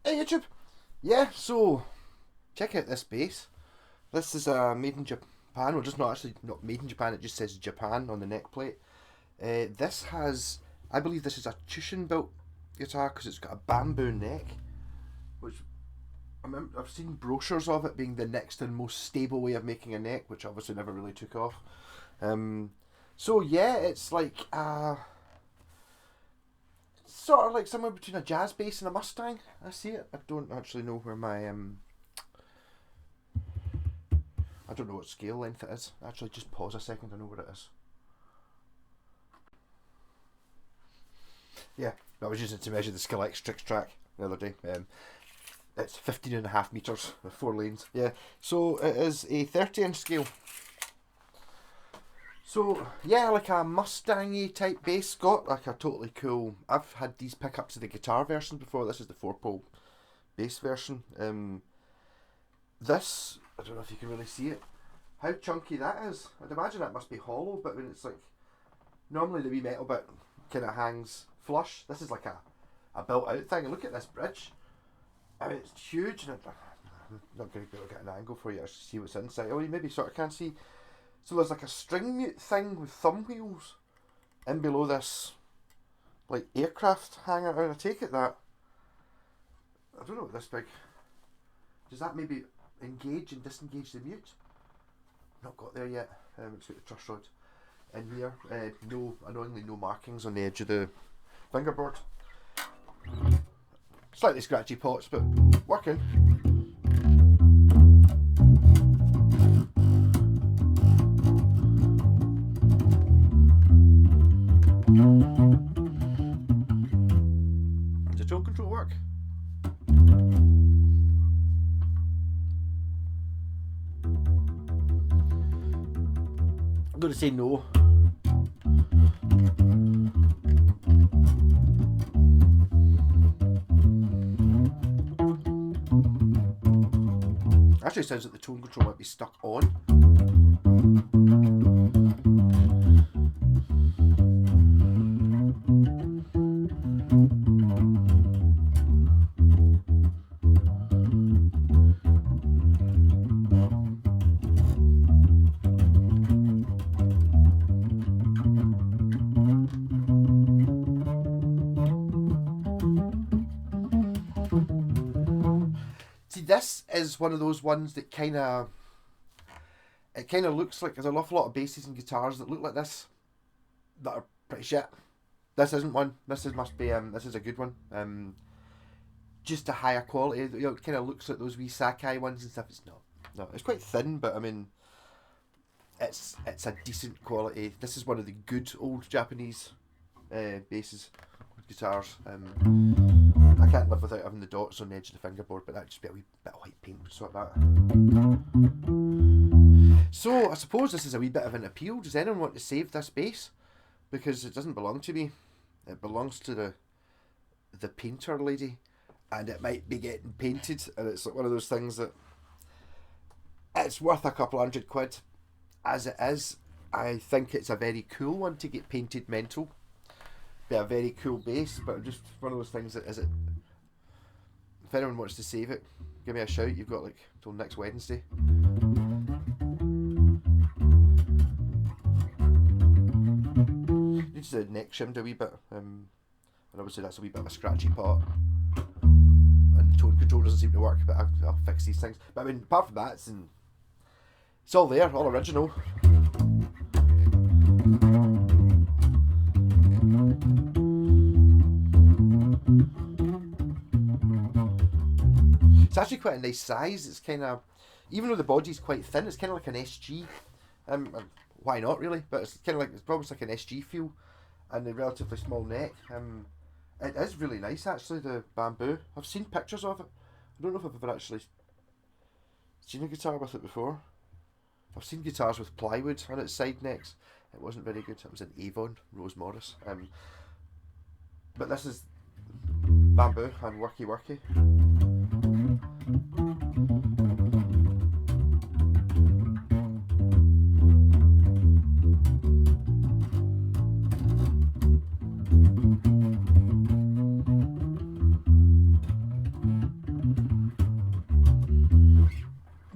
Hey YouTube! Yeah, so check out this bass. This is made in Japan. Well, just not actually not made in Japan. It just says Japan on the neck plate. This has, I believe, this is a Tushin built guitar because it's got a bamboo neck, which I've seen brochures of it being the next and most stable way of making a neck, which obviously never really took off. So yeah, it's like sort of like somewhere between a jazz bass and a Mustang. I see it. I don't actually know where my I don't know what scale length it is. Actually, just pause a second. I know what it is. Yeah, I was using it to measure the Skillex track the other day. It's 15.5 meters with 4 lanes. Yeah, so it is a 30-inch scale. So yeah, like a Mustang-y type bass. Got like a totally cool. I've had these pickups of the guitar version before. This is the 4-pole bass version. This, I don't know if you can really see it. How chunky that is. I'd imagine that must be hollow, but when it's like normally the wee metal bit kind of hangs flush. This is like a built out thing. And look at this bridge. I mean, it's huge, and I'm not going to be able to get an angle for you to see what's inside. Oh, you maybe sort of can't see. So there's like a string mute thing with thumb wheels in below this like aircraft hangar. And I take it that, I don't know what this big, does that maybe engage and disengage the mute? Not got there yet. It's got the truss rod in here. No, annoyingly no markings on the edge of the fingerboard. Slightly scratchy pots, but working. Does the tone control work? I'm going to say no. Actually sounds like the tone control might be stuck on. This is one of those ones that kind of looks like there's an awful lot of basses and guitars that look like this that are pretty shit. This isn't one. This is must be this is a good one. Just a higher quality. You know, it kind of looks like those wee Sakai ones and stuff. It's not. No, it's quite thin, but I mean, it's a decent quality. This is one of the good old Japanese basses, guitars. I can't live without having the dots on the edge of the fingerboard, but that'd just be a wee bit of white paint would sort that. So I suppose this is a wee bit of an appeal. Does anyone want to save this bass? Because it doesn't belong to me. It belongs to the painter lady, and it might be getting painted, and it's like one of those things that it's worth a couple £100 as it is. I think it's a very cool one to get painted mental. Be a very cool bass, but just one of those things that is it. If anyone wants to save it, give me a shout. You've got like till next Wednesday. Needs the neck shimmed a wee bit, and obviously that's a wee bit of a scratchy part, and the tone control doesn't seem to work. But I'll fix these things. But I mean, apart from that, it's all there, all original. It's actually quite a nice size. It's kind of, even though the body's quite thin, it's kind of like an SG. Why not really? But it's kind of like, it's almost like an SG feel, and a relatively small neck. It is really nice actually. The bamboo. I've seen pictures of it. I don't know if I've ever actually seen a guitar with it before. I've seen guitars with plywood on its side necks. It wasn't very good. It was an Avon, Rose Morris. But this is bamboo and worky.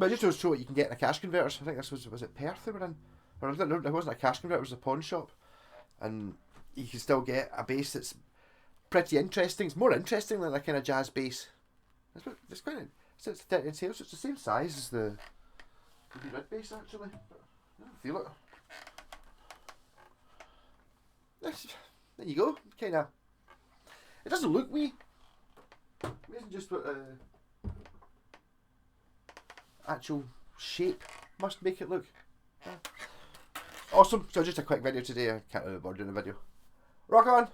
But I just want to show what you can get in a cash converters. I think this was it Perth they were in? Or it wasn't a cash converter, it was a pawn shop. And you can still get a bass that's pretty interesting. It's more interesting than a kind of jazz bass. It's quite. It's 13 sales, so it's the same size as the red bass actually. But I don't feel it. There you go. Kind of. It doesn't look wee. It isn't just what actual shape must make it look. Yeah. Awesome. So just a quick video today. I can't remember doing a video. Rock on.